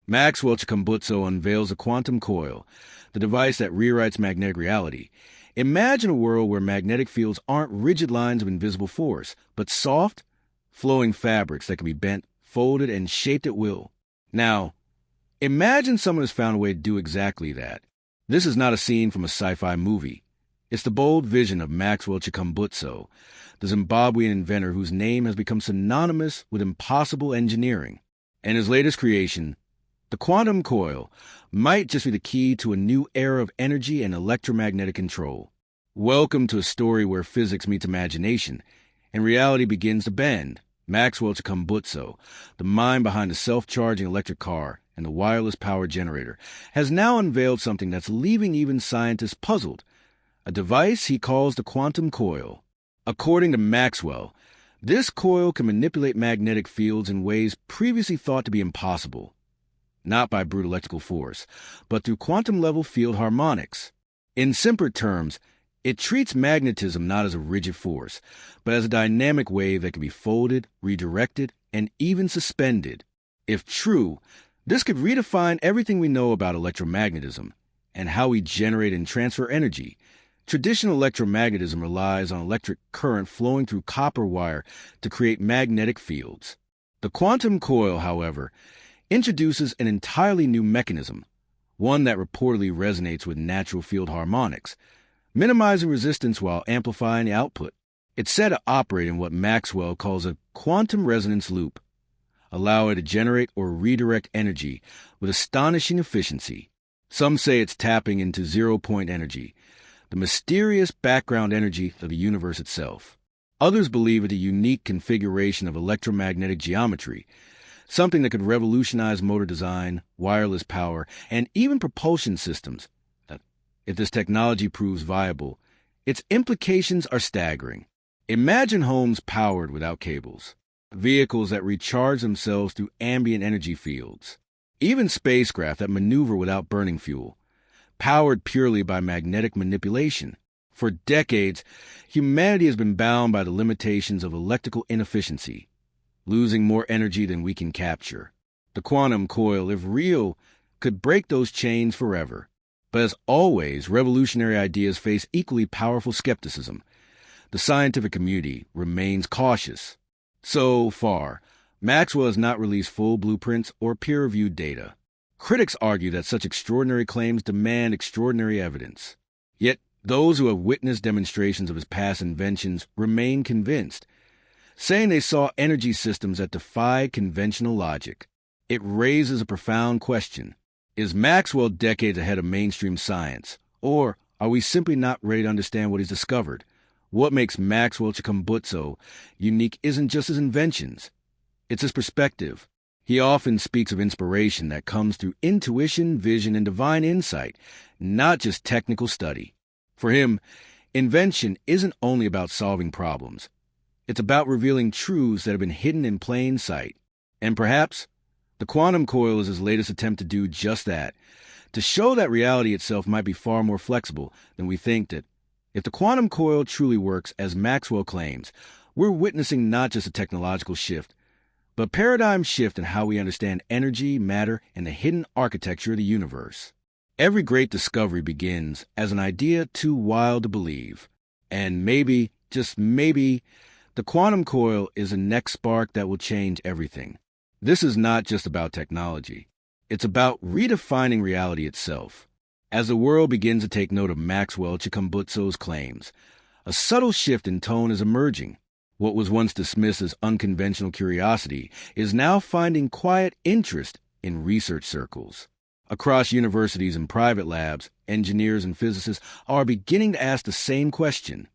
Maxwell Chikumbutso unveils a quantum coil, the device that rewrites magnetic reality. Imagine a world where magnetic fields aren't rigid lines of invisible force, but soft, flowing fabrics that can be bent, folded, and shaped at will. Now, imagine someone has found a way to do exactly that. This is not a scene from a sci-fi movie. It's the bold vision of Maxwell Chikumbutso, the Zimbabwean inventor whose name has become synonymous with impossible engineering. And his latest creation, the quantum coil, might just be the key to a new era of energy and electromagnetic control. Welcome to a story where physics meets imagination, and reality begins to bend. Maxwell Chikumbutso, the mind behind the self-charging electric car and the wireless power generator, has now unveiled something that's leaving even scientists puzzled, a device he calls the quantum coil. According to Maxwell, this coil can manipulate magnetic fields in ways previously thought to be impossible. Not by brute electrical force, but through quantum-level field harmonics. In simpler terms, it treats magnetism not as a rigid force, but as a dynamic wave that can be folded, redirected, and even suspended. If true, this could redefine everything we know about electromagnetism and how we generate and transfer energy. Traditional electromagnetism relies on electric current flowing through copper wire to create magnetic fields. The quantum coil, however, introduces an entirely new mechanism, one that reportedly resonates with natural field harmonics, minimizing resistance while amplifying the output. It's said to operate in what Maxwell calls a quantum resonance loop, allowing it to generate or redirect energy with astonishing efficiency. Some say it's tapping into zero-point energy, the mysterious background energy of the universe itself. Others believe it's a unique configuration of electromagnetic geometry, something that could revolutionize motor design, wireless power, and even propulsion systems. If this technology proves viable, its implications are staggering. Imagine homes powered without cables, vehicles that recharge themselves through ambient energy fields, even spacecraft that maneuver without burning fuel, powered purely by magnetic manipulation. For decades, humanity has been bound by the limitations of electrical inefficiency, losing more energy than we can capture. The quantum coil, if real, could break those chains forever. But as always, revolutionary ideas face equally powerful skepticism. The scientific community remains cautious. So far, Maxwell has not released full blueprints or peer-reviewed data. Critics argue that such extraordinary claims demand extraordinary evidence. Yet, those who have witnessed demonstrations of his past inventions remain convinced, saying they saw energy systems that defy conventional logic. It raises a profound question. Is Maxwell decades ahead of mainstream science, or are we simply not ready to understand what he's discovered? What makes Maxwell Chikumbutso unique isn't just his inventions, it's his perspective. He often speaks of inspiration that comes through intuition, vision, and divine insight, not just technical study. For him, invention isn't only about solving problems. It's about revealing truths that have been hidden in plain sight. And perhaps the quantum coil is his latest attempt to do just that, to show that reality itself might be far more flexible than we think. That if the quantum coil truly works as Maxwell claims, we're witnessing not just a technological shift, but a paradigm shift in how we understand energy, matter, and the hidden architecture of the universe. Every great discovery begins as an idea too wild to believe. And maybe, just maybe, the quantum coil is the next spark that will change everything. This is not just about technology. It's about redefining reality itself. As the world begins to take note of Maxwell Chikumbutso's claims, a subtle shift in tone is emerging. What was once dismissed as unconventional curiosity is now finding quiet interest in research circles. Across universities and private labs, engineers and physicists are beginning to ask the same question.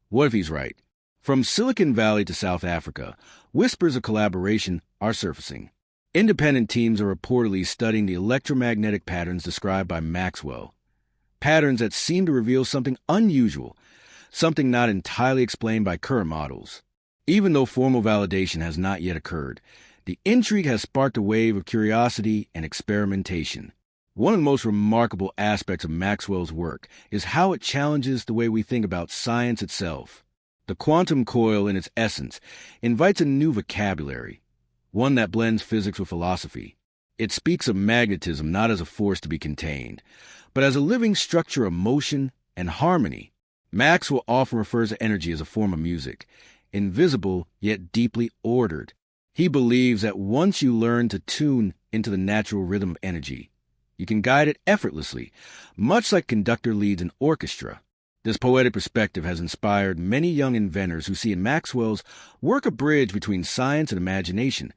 What if he's right? From Silicon Valley to South Africa, whispers of collaboration are surfacing. Independent teams are reportedly studying the electromagnetic patterns described by Maxwell. Patterns that seem to reveal something unusual, something not entirely explained by current models. Even though formal validation has not yet occurred, the intrigue has sparked a wave of curiosity and experimentation. One of the most remarkable aspects of Maxwell's work is how it challenges the way we think about science itself. The quantum coil, in its essence, invites a new vocabulary, one that blends physics with philosophy. It speaks of magnetism not as a force to be contained, but as a living structure of motion and harmony. Maxwell often refers to energy as a form of music, invisible yet deeply ordered. He believes that once you learn to tune into the natural rhythm of energy, you can guide it effortlessly, much like a conductor leads an orchestra. This poetic perspective has inspired many young inventors who see in Maxwell's work a bridge between science and imagination,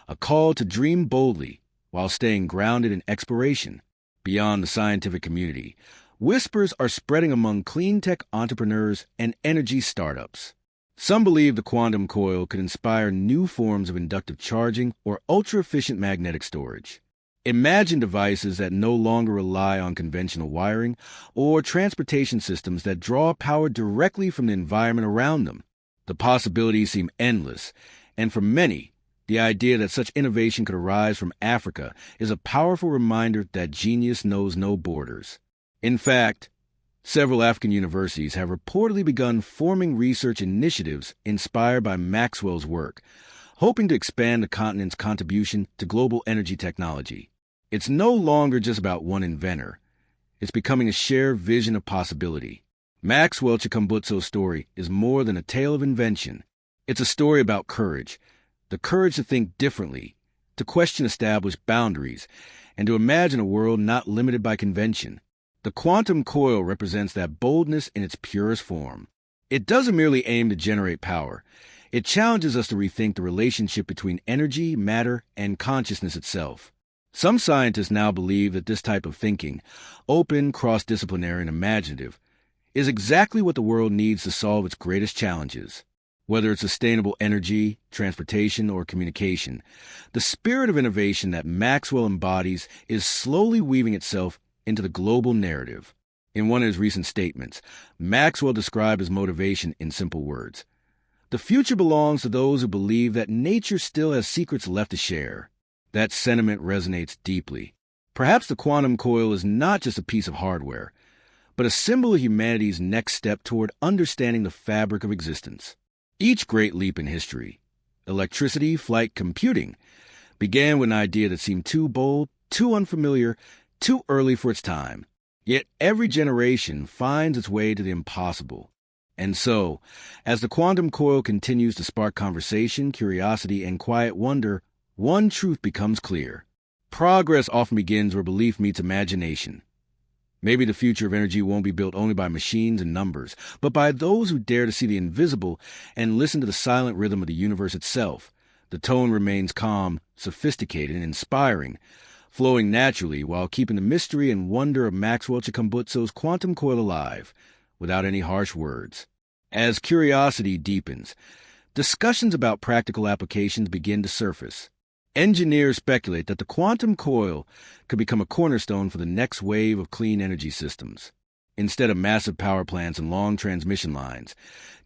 a call to dream boldly while staying grounded in exploration. Beyond the scientific community, whispers are spreading among clean tech entrepreneurs and energy startups. Some believe the quantum coil could inspire new forms of inductive charging or ultra-efficient magnetic storage. Imagine devices that no longer rely on conventional wiring or transportation systems that draw power directly from the environment around them. The possibilities seem endless, and for many, the idea that such innovation could arise from Africa is a powerful reminder that genius knows no borders. In fact, several African universities have reportedly begun forming research initiatives inspired by Maxwell's work, hoping to expand the continent's contribution to global energy technology. It's no longer just about one inventor. It's becoming a shared vision of possibility. Maxwell Chikumbutso's story is more than a tale of invention. It's a story about courage, the courage to think differently, to question established boundaries, and to imagine a world not limited by convention. The quantum coil represents that boldness in its purest form. It doesn't merely aim to generate power. It challenges us to rethink the relationship between energy, matter, and consciousness itself. Some scientists now believe that this type of thinking, open, cross-disciplinary, and imaginative, is exactly what the world needs to solve its greatest challenges. Whether it's sustainable energy, transportation, or communication, the spirit of innovation that Maxwell embodies is slowly weaving itself into the global narrative. In one of his recent statements, Maxwell described his motivation in simple words. The future belongs to those who believe that nature still has secrets left to share. That sentiment resonates deeply. Perhaps the quantum coil is not just a piece of hardware, but a symbol of humanity's next step toward understanding the fabric of existence. Each great leap in history, electricity, flight, computing, began with an idea that seemed too bold, too unfamiliar, too early for its time. Yet every generation finds its way to the impossible. And so, as the quantum coil continues to spark conversation, curiosity, and quiet wonder, one truth becomes clear. Progress often begins where belief meets imagination. Maybe the future of energy won't be built only by machines and numbers, but by those who dare to see the invisible and listen to the silent rhythm of the universe itself. The tone remains calm, sophisticated, and inspiring, flowing naturally while keeping the mystery and wonder of Maxwell Chikumbutso's quantum coil alive, without any harsh words. As curiosity deepens, discussions about practical applications begin to surface. Engineers speculate that the quantum coil could become a cornerstone for the next wave of clean energy systems. Instead of massive power plants and long transmission lines,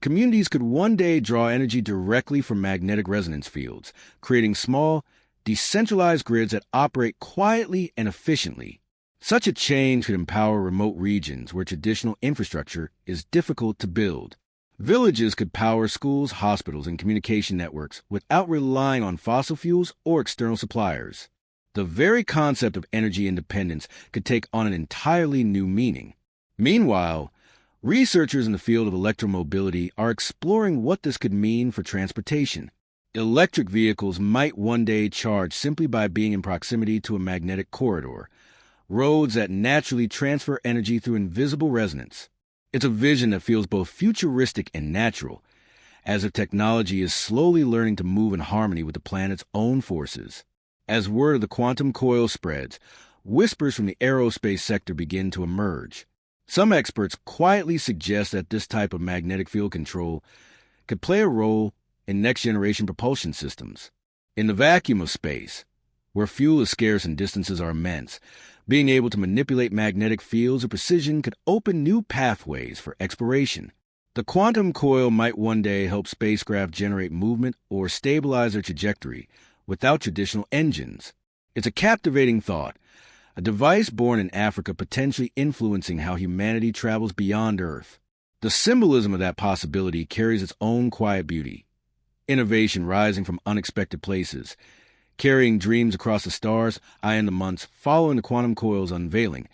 communities could one day draw energy directly from magnetic resonance fields, creating small, decentralized grids that operate quietly and efficiently. Such a change could empower remote regions where traditional infrastructure is difficult to build. Villages could power schools, hospitals, and communication networks without relying on fossil fuels or external suppliers. The very concept of energy independence could take on an entirely new meaning. Meanwhile, researchers in the field of electromobility are exploring what this could mean for transportation. Electric vehicles might one day charge simply by being in proximity to a magnetic corridor, roads that naturally transfer energy through invisible resonance. It's a vision that feels both futuristic and natural, as if technology is slowly learning to move in harmony with the planet's own forces. As word of the quantum coil spreads, whispers from the aerospace sector begin to emerge. Some experts quietly suggest that this type of magnetic field control could play a role in next-generation propulsion systems. In the vacuum of space, where fuel is scarce and distances are immense, being able to manipulate magnetic fields with precision could open new pathways for exploration. The quantum coil might one day help spacecraft generate movement or stabilize their trajectory without traditional engines. It's a captivating thought, a device born in Africa potentially influencing how humanity travels beyond Earth. The symbolism of that possibility carries its own quiet beauty. Innovation rising from unexpected places, Carrying dreams across the stars, in the months following the Quantum Coil's unveiling,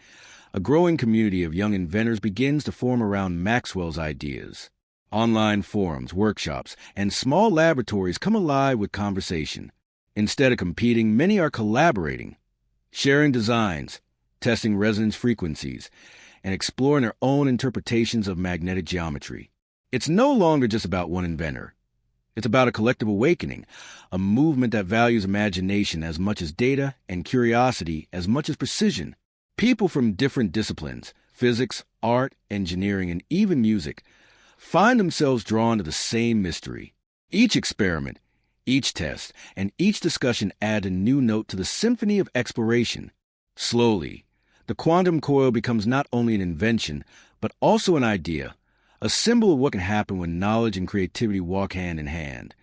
a growing community of young inventors begins to form around Maxwell's ideas. Online forums, workshops, and small laboratories come alive with conversation. Instead of competing, many are collaborating, sharing designs, testing resonance frequencies, and exploring their own interpretations of magnetic geometry. It's no longer just about one inventor. It's about a collective awakening, a movement that values imagination as much as data and curiosity as much as precision. People from different disciplines, physics, art, engineering, and even music, find themselves drawn to the same mystery. Each experiment, each test, and each discussion add a new note to the symphony of exploration. Slowly, the quantum coil becomes not only an invention, but also an idea, a symbol of what can happen when knowledge and creativity walk hand in hand.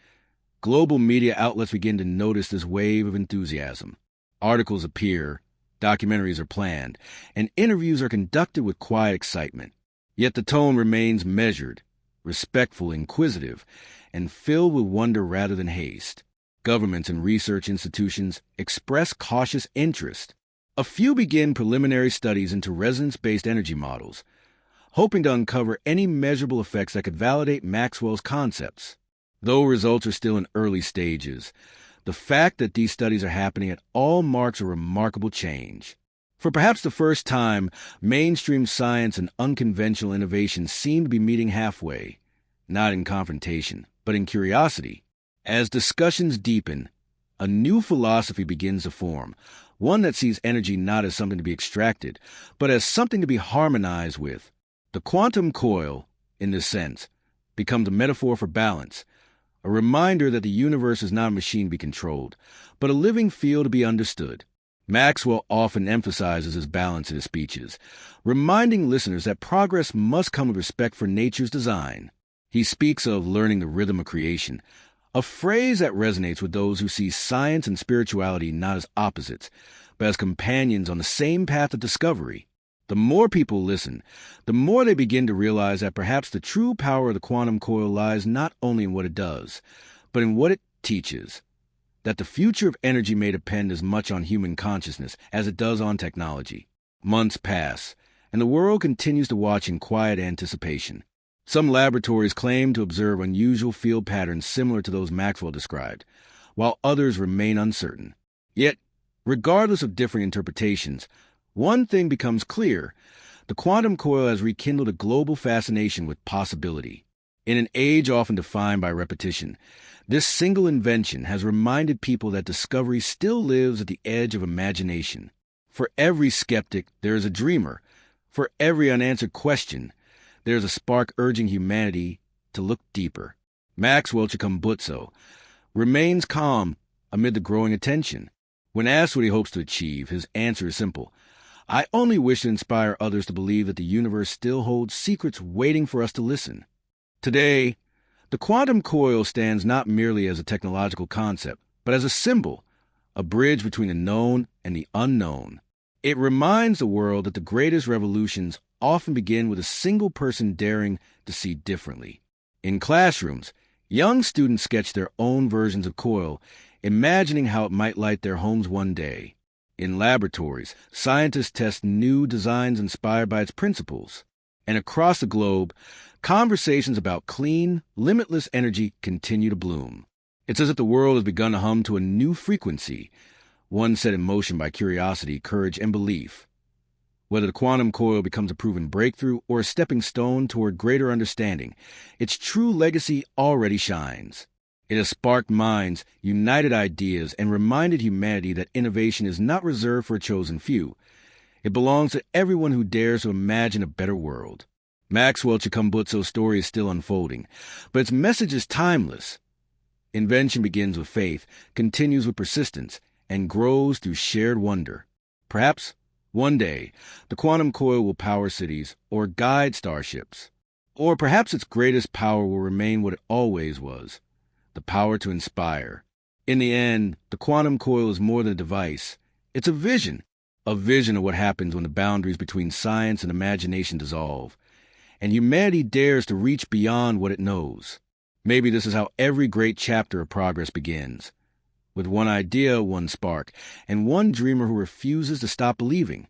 Global media outlets begin to notice this wave of enthusiasm. Articles appear, documentaries are planned, and interviews are conducted with quiet excitement. Yet the tone remains measured, respectful, inquisitive, and filled with wonder rather than haste. Governments and research institutions express cautious interest. A few begin preliminary studies into resonance-based energy models, hoping to uncover any measurable effects that could validate Maxwell's concepts. Though results are still in early stages, the fact that these studies are happening at all marks a remarkable change. For perhaps the first time, mainstream science and unconventional innovation seem to be meeting halfway, not in confrontation, but in curiosity. As discussions deepen, a new philosophy begins to form, one that sees energy not as something to be extracted, but as something to be harmonized with. The quantum coil, in this sense, becomes a metaphor for balance, a reminder that the universe is not a machine to be controlled, but a living field to be understood. Maxwell often emphasizes his balance in his speeches, reminding listeners that progress must come with respect for nature's design. He speaks of learning the rhythm of creation, a phrase that resonates with those who see science and spirituality not as opposites, but as companions on the same path of discovery. The more people listen, the more they begin to realize that perhaps the true power of the quantum coil lies not only in what it does, but in what it teaches. That the future of energy may depend as much on human consciousness as it does on technology. Months pass, and the world continues to watch in quiet anticipation. Some laboratories claim to observe unusual field patterns similar to those Maxwell described, while others remain uncertain. Yet, regardless of differing interpretations, one thing becomes clear: the quantum coil has rekindled a global fascination with possibility. In an age often defined by repetition, this single invention has reminded people that discovery still lives at the edge of imagination. For every skeptic, there is a dreamer. For every unanswered question, there is a spark urging humanity to look deeper. Maxwell Chikumbutso remains calm amid the growing attention. When asked what he hopes to achieve, his answer is simple: I only wish to inspire others to believe that the universe still holds secrets waiting for us to listen. Today, the quantum coil stands not merely as a technological concept, but as a symbol, a bridge between the known and the unknown. It reminds the world that the greatest revolutions often begin with a single person daring to see differently. In classrooms, young students sketch their own versions of coil, imagining how it might light their homes one day. In laboratories, scientists test new designs inspired by its principles. And across the globe, conversations about clean, limitless energy continue to bloom. It's as if the world has begun to hum to a new frequency, one set in motion by curiosity, courage, and belief. Whether the quantum coil becomes a proven breakthrough or a stepping stone toward greater understanding, its true legacy already shines. It has sparked minds, united ideas, and reminded humanity that innovation is not reserved for a chosen few. It belongs to everyone who dares to imagine a better world. Maxwell Chikumbutso's story is still unfolding, but its message is timeless. Invention begins with faith, continues with persistence, and grows through shared wonder. Perhaps, one day, the quantum coil will power cities or guide starships. Or perhaps its greatest power will remain what it always was: the power to inspire. In the end, the quantum coil is more than a device. It's a vision of what happens when the boundaries between science and imagination dissolve, and humanity dares to reach beyond what it knows. Maybe this is how every great chapter of progress begins, with one idea, one spark, and one dreamer who refuses to stop believing.